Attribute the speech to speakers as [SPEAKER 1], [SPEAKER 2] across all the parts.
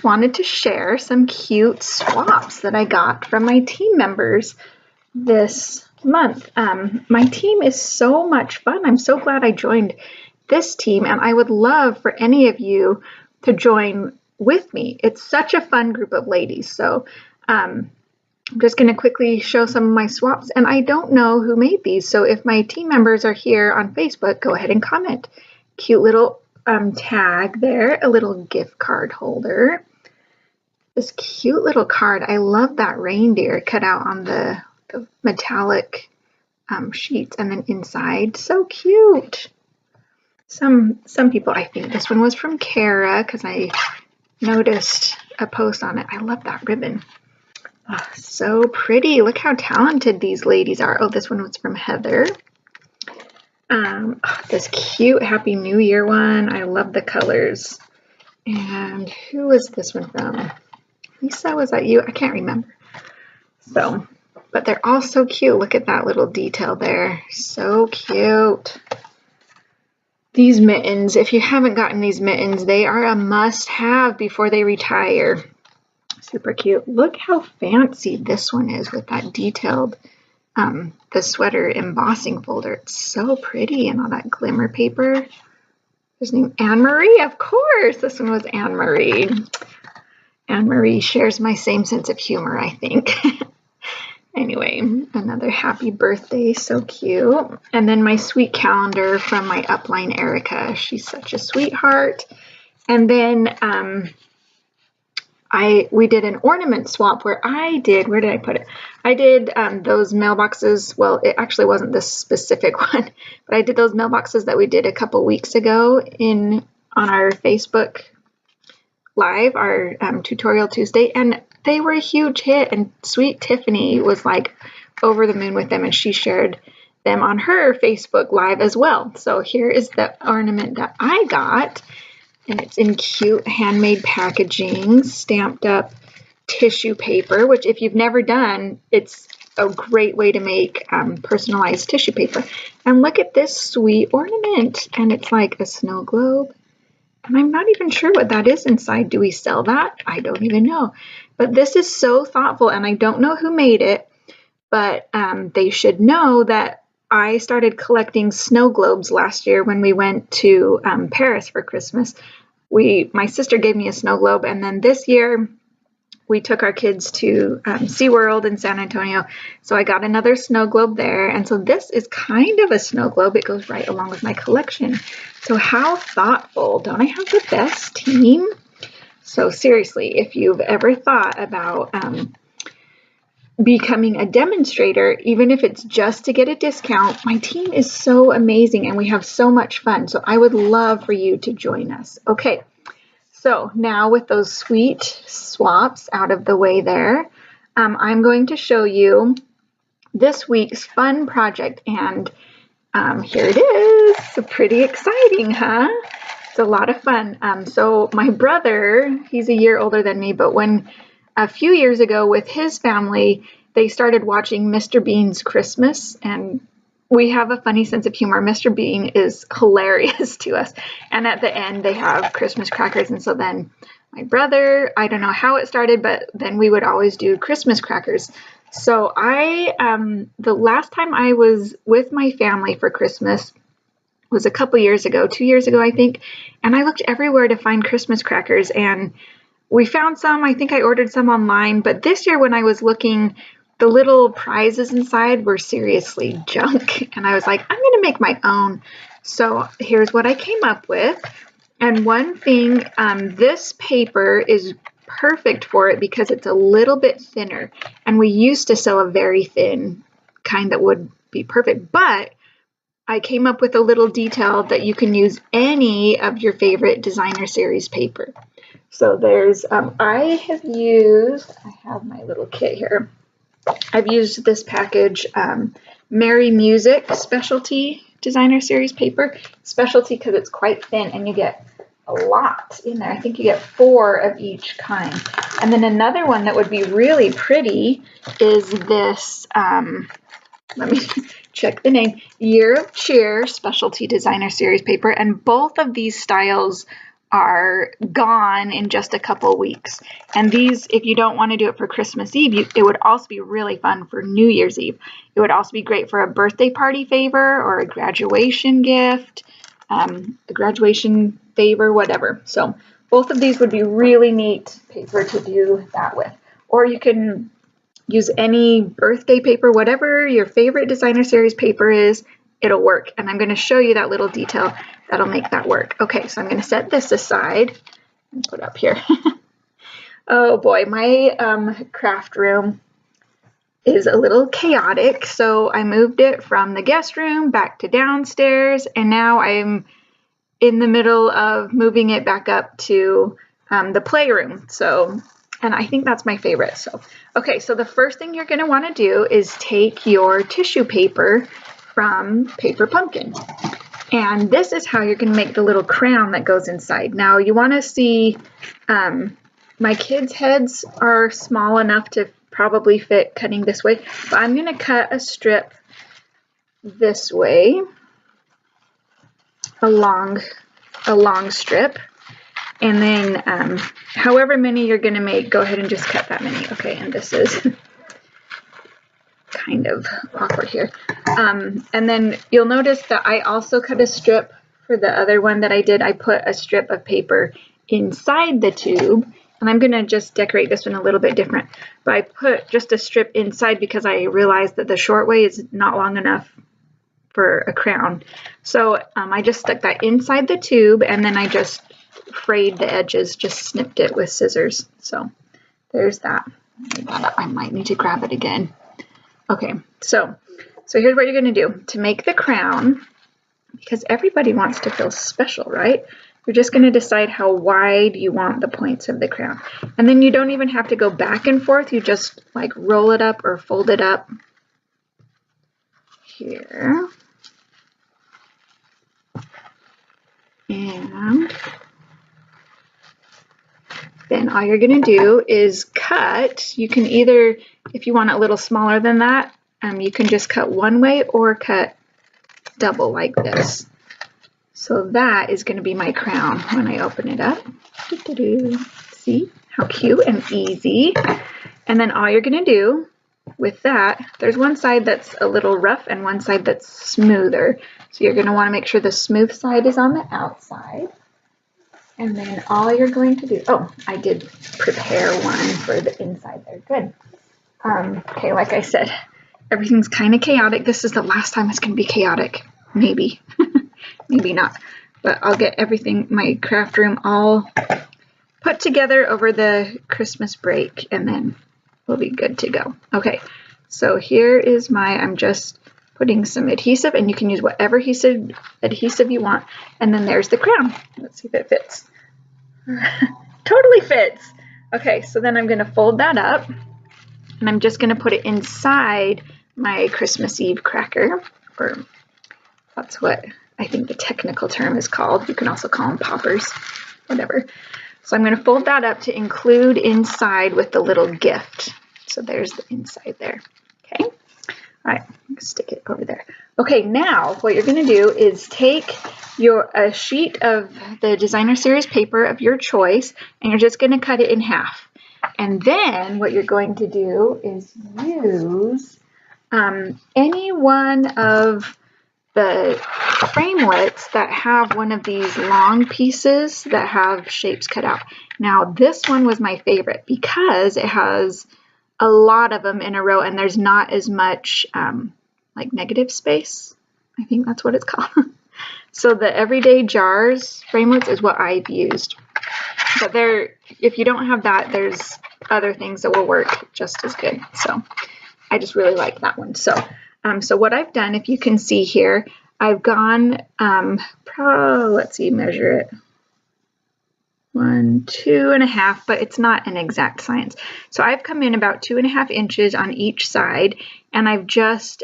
[SPEAKER 1] wanted to share some cute swaps that I got from my team members this month. My team is so much fun. I'm so glad I joined this team, and I would love for any of you to join with me. It's such a fun group of ladies. So I'm just going to quickly show some of my swaps, and I don't know who made these. So if my team members are here on Facebook, go ahead and comment. Cute little tag there, a little gift card holder. This cute little card. I love that reindeer cut out on the metallic sheets, and then inside, so cute. Some people, I think this one was from Kara because I noticed a post on it. I love that ribbon. Oh, so pretty. Look how talented these ladies are. Oh, this one was from Heather. This cute Happy New Year one. I love the colors. And who was this one from? Lisa, was that you? I can't remember. So, but they're all so cute. Look at that little detail there. So cute. These mittens, if you haven't gotten these mittens, they are a must-have before they retire. Super cute. Look how fancy this one is with that detailed the sweater embossing folder. It's so pretty, and all that glimmer paper. His name Anne-Marie, of course. This one was Anne-Marie. Anne-Marie shares my same sense of humor, I think. Anyway, another happy birthday, so cute. And then my sweet calendar from my upline, Erica. She's such a sweetheart. And then we did an ornament swap where where did I put it? I did those mailboxes. Well, it actually wasn't this specific one, but I did those mailboxes that we did a couple weeks ago on our Facebook Live, our Tutorial Tuesday, and they were a huge hit, and sweet Tiffany was like over the moon with them, and she shared them on her Facebook Live as well. So here is the ornament that I got, and it's in cute handmade packaging, stamped up tissue paper, which if you've never done, it's a great way to make personalized tissue paper. And look at this sweet ornament, and it's like a snow globe. And I'm not even sure what that is inside. Do we sell that? I don't even know. But this is so thoughtful, and I don't know who made it, but they should know that I started collecting snow globes last year when we went to Paris for Christmas. My sister gave me a snow globe, and then this year we took our kids to SeaWorld in San Antonio. So I got another snow globe there. And so this is kind of a snow globe. It goes right along with my collection. So how thoughtful. Don't I have the best team? So seriously, if you've ever thought about becoming a demonstrator, even if it's just to get a discount, my team is so amazing and we have so much fun. So I would love for you to join us. Okay. So now with those sweet swaps out of the way there, I'm going to show you this week's fun project. And here it is. So pretty exciting, huh? It's a lot of fun. So my brother, he's a year older than me, but when a few years ago with his family, they started watching Mr. Bean's Christmas, and we have a funny sense of humor. Mr. Bean is hilarious to us. And at the end, they have Christmas crackers. And so then my brother, I don't know how it started, but then we would always do Christmas crackers. So the last time I was with my family for Christmas was a couple years ago, 2 years ago, I think. And I looked everywhere to find Christmas crackers, and we found some. I think I ordered some online. But this year when I was looking, the little prizes inside were seriously junk. And I was like, I'm going to make my own. So here's what I came up with. And one thing, this paper is perfect for it because it's a little bit thinner. And we used to sell a very thin kind that would be perfect. But I came up with a little detail that you can use any of your favorite designer series paper. So there's, I have my little kit here. I've used this package, Merry Music Specialty Designer Series paper. Specialty because it's quite thin and you get a lot in there. I think you get 4 of each kind. And then another one that would be really pretty is this, let me check the name, Year of Cheer Specialty Designer Series paper. And both of these styles are gone in just a couple weeks. And these, if you don't want to do it for Christmas Eve, it would also be really fun for New Year's Eve. It would also be great for a birthday party favor or a graduation gift, a graduation favor, whatever. So both of these would be really neat paper to do that with. Or you can use any birthday paper, whatever your favorite designer series paper is, it'll work. And I'm going to show you that little detail that'll make that work. Okay, so I'm going to set this aside and put up here. Oh boy, my craft room is a little chaotic. So I moved it from the guest room back to downstairs, and now I'm in the middle of moving it back up to the playroom. So, and I think that's my favorite. So, okay, so the first thing you're going to want to do is take your tissue paper from Paper Pumpkin. And this is how you're going to make the little crown that goes inside. Now you want to see, my kids' heads are small enough to probably fit cutting this way, but I'm going to cut a strip this way, a long strip, and then however many you're going to make, go ahead and just cut that many. Okay, and this is kind of awkward here. And then you'll notice that I also cut a strip for the other one that I did. I put a strip of paper inside the tube, and I'm going to just decorate this one a little bit different. But I put just a strip inside because I realized that the short way is not long enough for a crown. So I just stuck that inside the tube, and then I just frayed the edges, just snipped it with scissors. So there's that. I might need to grab it again. Okay, so here's what you're going to do to make the crown, because everybody wants to feel special, right? You're just going to decide how wide you want the points of the crown. And then you don't even have to go back and forth. You just like roll it up or fold it up here. And then all you're going to do is cut. You can either, if you want it a little smaller than that, you can just cut one way or cut double like this. So that is going to be my crown when I open it up. See how cute and easy. And then all you're going to do with that, there's one side that's a little rough and one side that's smoother. So you're going to want to make sure the smooth side is on the outside. And then all you're going to do, oh, I did prepare one for the inside there. Good. Okay, like I said, everything's kind of chaotic. This is the last time it's going to be chaotic. Maybe. Maybe not. But I'll get everything, my craft room, all put together over the Christmas break, and then we'll be good to go. Okay, so here is I'm just putting some adhesive, and you can use whatever adhesive you want. And then there's the crown. Let's see if it fits. Totally fits. Okay, so then I'm going to fold that up, and I'm just going to put it inside my Christmas Eve cracker, or that's what I think the technical term is called. You can also call them poppers, whatever. So I'm going to fold that up to include inside with the little gift. So there's the inside there. Okay. All right, stick it over there. Okay, now what you're going to do is take a sheet of the designer series paper of your choice, and you're just going to cut it in half. And then what you're going to do is use any one of the framelits that have one of these long pieces that have shapes cut out. Now this one was my favorite because it has a lot of them in a row, and there's not as much like negative space. I think that's what it's called. So the Everyday Jars framelits is what I've used. But if you don't have that, there's other things that will work just as good. So I just really like that one. So what I've done, if you can see here, I've gone, let's see, measure it. 1, 2.5, but it's not an exact science. So I've come in about 2.5 inches on each side, and I've just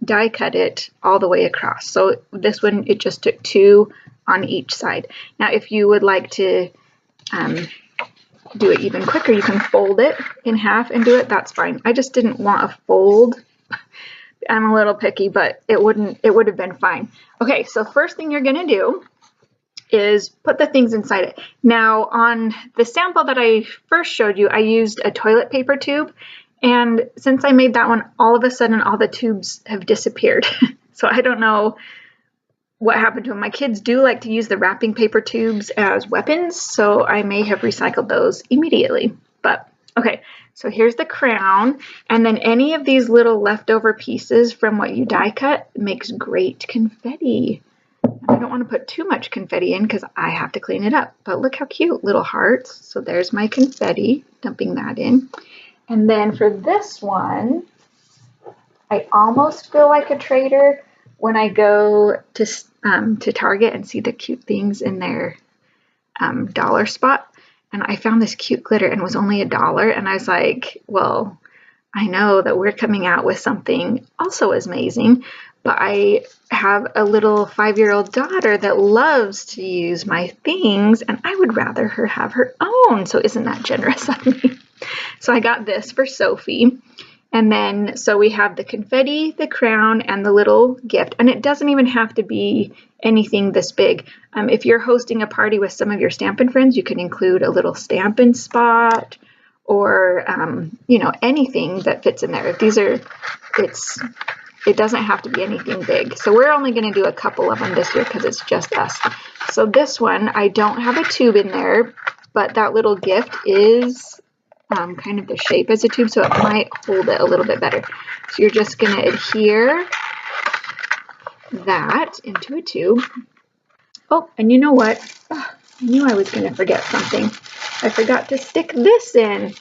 [SPEAKER 1] die cut it all the way across. So this one, it just took 2 on each side. Now, if you would like to do it even quicker, you can fold it in half and do it. That's fine. I just didn't want a fold. I'm a little picky, but it would have been fine. Okay, so first thing you're going to do is put the things inside it. Now on the sample that I first showed you, I used a toilet paper tube, and since I made that one, all of a sudden all the tubes have disappeared. So I don't know what happened to them. My kids do like to use the wrapping paper tubes as weapons, so I may have recycled those immediately. But okay, so here's the crown, and then any of these little leftover pieces from what you die cut makes great confetti. I don't want to put too much confetti in because I have to clean it up. But look how cute, little hearts. So there's my confetti, dumping that in. And then for this one, I almost feel like a trader when I go to Target and see the cute things in their dollar spot. And I found this cute glitter and it was only $1. And I was like, well, I know that we're coming out with something also as amazing, but I have a little 5-year-old daughter that loves to use my things, and I would rather her have her own. So isn't that generous of me? So I got this for Sophie. And then, so we have the confetti, the crown, and the little gift. And it doesn't even have to be anything this big. If you're hosting a party with some of your Stampin' friends, you can include a little Stampin' spot or, you know, anything that fits in there. It doesn't have to be anything big. So we're only going to do a couple of them this year because it's just us. So this one, I don't have a tube in there, but that little gift is kind of the shape as a tube, so it might hold it a little bit better. So you're just going to adhere that into a tube. Oh, and you know what? Oh, I knew I was going to forget something. I forgot to stick this in.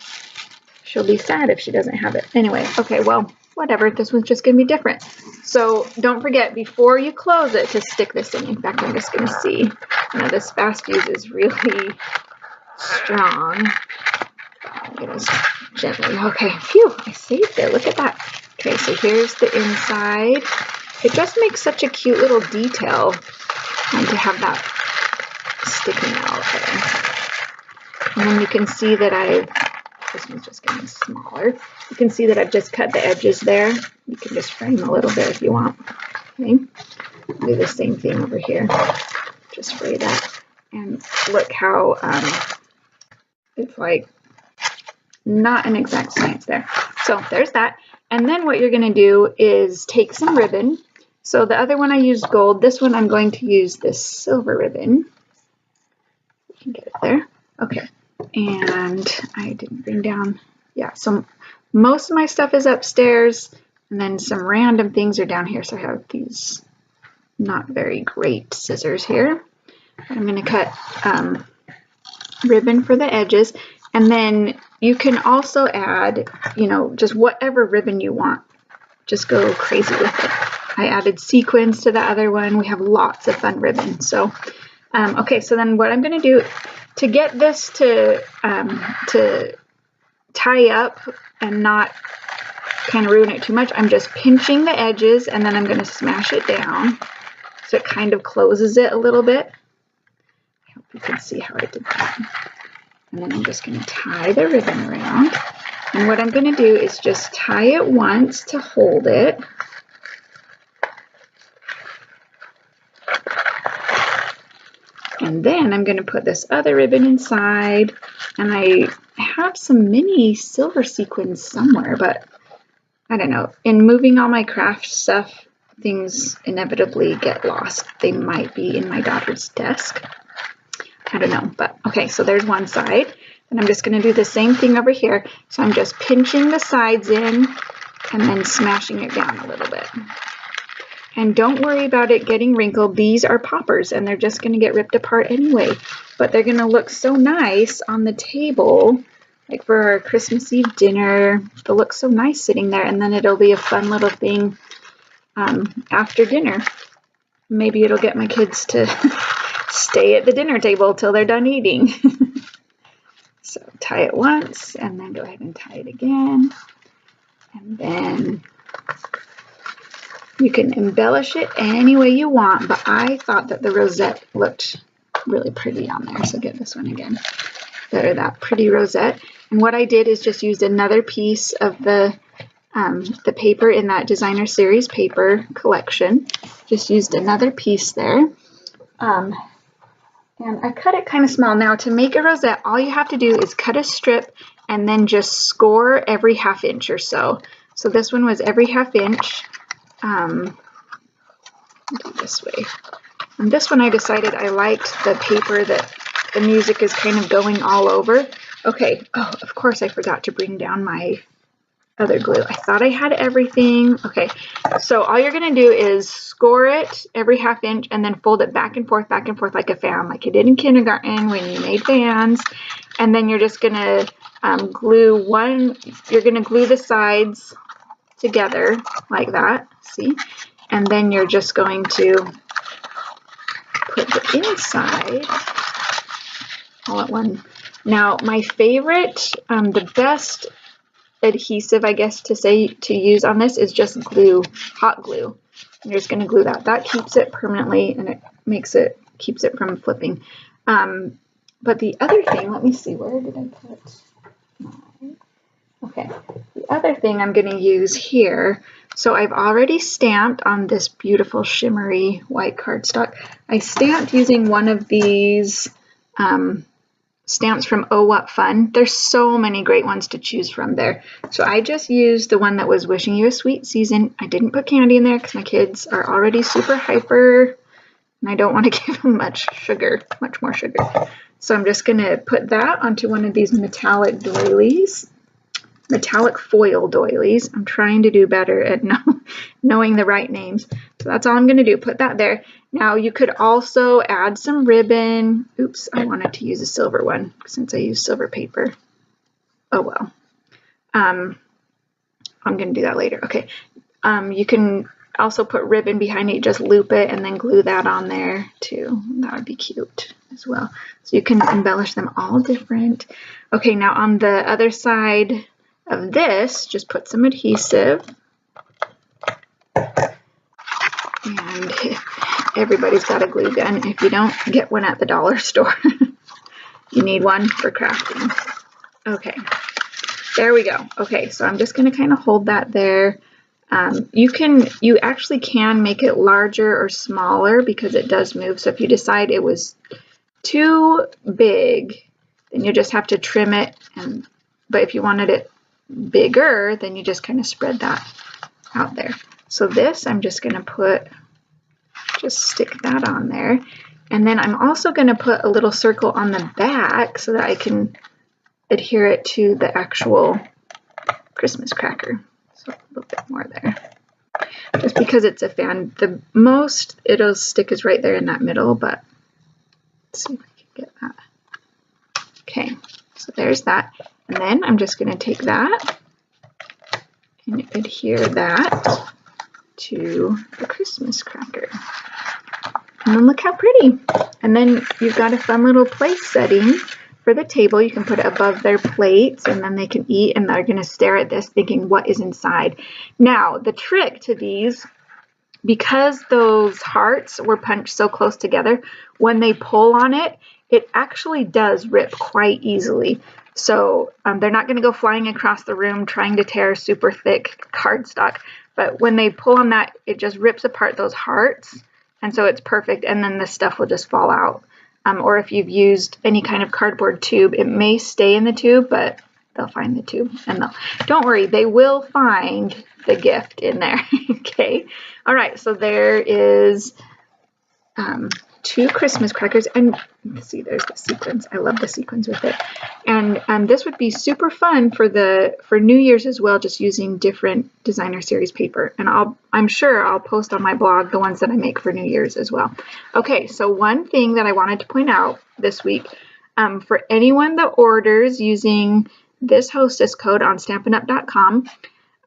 [SPEAKER 1] She'll be sad if she doesn't have it. Anyway, okay, well, whatever. This one's just going to be different. So don't forget, before you close it, to stick this in. In fact, I'm just going to see. Now, this fast fuse is really strong. I'll get us gently. Okay, phew, I saved it. Look at that. Okay, so here's the inside. It just makes such a cute little detail to have that sticking out there. And then you can see that this one's just getting smaller. You can see that I've just cut the edges there. You can just frame a little bit if you want. Okay, do the same thing over here. Just fray that. And look how it's like not an exact science there. So there's that. And then what you're going to do is take some ribbon. So the other one I used gold. This one I'm going to use this silver ribbon. You can get it there. Okay. And I didn't bring down, yeah, so most of my stuff is upstairs, and then some random things are down here. So I have these not very great scissors here. I'm going to cut ribbon for the edges, and then you can also add, you know, just whatever ribbon you want. Just go crazy with it. I added sequins to the other one. We have lots of fun ribbon. So, okay, so then what I'm going to do to get this to tie up and not kind of ruin it too much, I'm just pinching the edges, and then I'm going to smash it down so it kind of closes it a little bit. I hope you can see how I did that. And then I'm just going to tie the ribbon around. And what I'm going to do is just tie it once to hold it. And then I'm going to put this other ribbon inside. And I have some mini silver sequins somewhere, but I don't know. In moving all my craft stuff, things inevitably get lost. They might be in my daughter's desk. I don't know, but okay, so there's one side. And I'm just going to do the same thing over here. So I'm just pinching the sides in and then smashing it down a little bit. And don't worry about it getting wrinkled. These are poppers and they're just going to get ripped apart anyway. But they're going to look so nice on the table, like for our Christmas Eve dinner. They'll look so nice sitting there, and then it'll be a fun little thing after dinner. Maybe it'll get my kids to stay at the dinner table till they're done eating. So tie it once and then go ahead and tie it again. And then you can embellish it any way you want, but I thought that the rosette looked really pretty on there. So get this one again. There, that pretty rosette. And what I did is just used another piece of the paper in that designer series paper collection. Just used another piece there. And I cut it kind of small. Now to make a rosette, all you have to do is cut a strip and then just score every 1/2 inch or so. So this one was every 1/2 inch. Do this way. And this one I decided I liked the paper that the music is kind of going all over. Okay, oh, of course I forgot to bring down my other glue. I thought I had everything. Okay, so all you're gonna do is score it every 1/2 inch and then fold it back and forth like a fan, like you did in kindergarten when you made fans. And then you're just gonna glue the sides together like that, see? And then you're just going to put the inside all at one. Now my favorite, the best adhesive, I guess to use on this is just glue, hot glue. You're just going to glue that. That keeps it permanently and it keeps it from flipping. But the other thing, let me see, where did I put mine? Okay, the other thing I'm going to use here, so I've already stamped on this beautiful shimmery white cardstock. I stamped using one of these stamps from Oh What Fun. There's so many great ones to choose from there. So I just used the one that was Wishing You a Sweet Season. I didn't put candy in there because my kids are already super hyper and I don't want to give them much more sugar. So I'm just going to put that onto one of these metallic doilies. Metallic foil doilies. I'm trying to do better at knowing the right names. So that's all I'm going to do. Put that there. Now you could also add some ribbon. Oops, I wanted to use a silver one since I used silver paper. Oh well. I'm going to do that later. Okay. You can also put ribbon behind it. Just loop it and then glue that on there too. That would be cute as well. So you can embellish them all different. Okay, now on the other side of this, just put some adhesive. And everybody's got a glue gun. If you don't, get one at the dollar store. You need one for crafting. Okay, there we go. Okay, so I'm just going to kind of hold that there. You actually can make it larger or smaller because it does move. So if you decide it was too big, then you just have to trim it. But if you wanted it bigger, then you just kind of spread that out there. So this, I'm just going to stick that on there. And then I'm also going to put a little circle on the back so that I can adhere it to the actual Christmas cracker. So a little bit more there. Just because it's a fan, the most it'll stick is right there in that middle, but let's see if I can get that. Okay, so there's that. And then I'm just going to take that and adhere that to the Christmas cracker. And then look how pretty. And then you've got a fun little place setting for the table. You can put it above their plates and then they can eat and they're going to stare at this thinking, what is inside? Now, the trick to these, because those hearts were punched so close together, when they pull on it, it actually does rip quite easily. So they're not going to go flying across the room trying to tear super thick cardstock. But when they pull on that, it just rips apart those hearts. And so it's perfect. And then the stuff will just fall out. Or if you've used any kind of cardboard tube, it may stay in the tube, but they'll find the tube. And don't worry, they will find the gift in there. Okay. All right. So there is 2 Christmas crackers, and see, there's the sequins. I love the sequins with it. And this would be super fun for New Year's as well, just using different designer series paper. And I'm sure I'll post on my blog the ones that I make for New Year's as well. Okay, so one thing that I wanted to point out this week, for anyone that orders using this hostess code on StampinUp.com,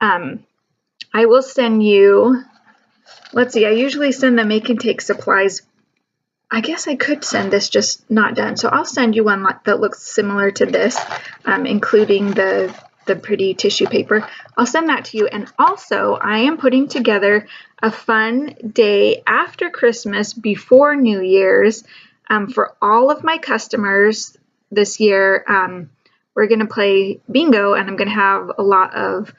[SPEAKER 1] I will send you, let's see, I usually send the Make and Take supplies. I guess I could send this just not done. So I'll send you one that looks similar to this, including the pretty tissue paper. I'll send that to you. And also, I am putting together a fun day after Christmas, before New Year's, for all of my customers this year. We're going to play bingo, and I'm going to have a lot of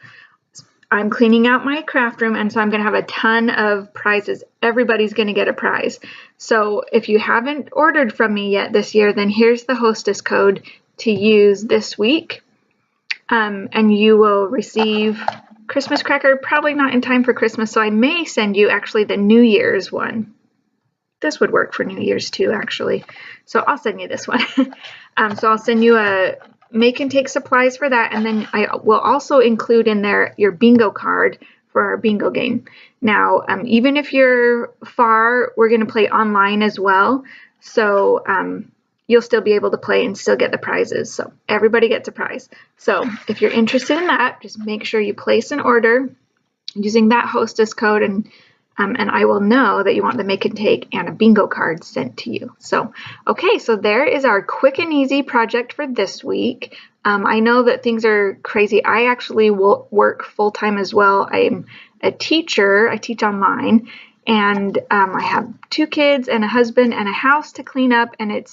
[SPEAKER 1] I'm cleaning out my craft room, and so I'm going to have a ton of prizes. Everybody's going to get a prize. So if you haven't ordered from me yet this year, then here's the hostess code to use this week. And you will receive Christmas cracker, probably not in time for Christmas, so I may send you actually the New Year's one. This would work for New Year's too, actually. So I'll send you this one. So I'll send you a make and take supplies for that, and then I will also include in there your bingo card for our bingo game. Now, even if you're far, we're going to play online as well. So you'll still be able to play and still get the prizes. So everybody gets a prize. So if you're interested in that, just make sure you place an order using that hostess code, and I will know that you want the make and take and a bingo card sent to you. So, okay, so there is our quick and easy project for this week. I know that things are crazy. I actually work full-time as well. I'm a teacher. I teach online, and I have 2 kids and a husband and a house to clean up, and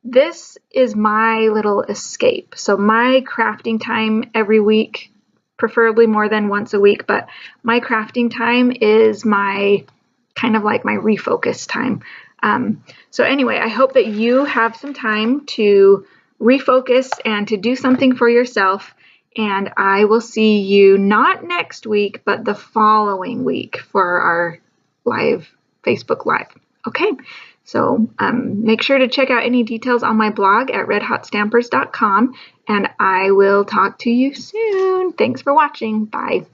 [SPEAKER 1] this is my little escape. So my crafting time every week, preferably more than once a week, but my crafting time is my kind of like my refocus time. So anyway, I hope that you have some time to refocus and to do something for yourself. And I will see you not next week, but the following week for our Facebook Live. Okay, so make sure to check out any details on my blog at redhotstampers.com, and I will talk to you soon. Thanks for watching. Bye.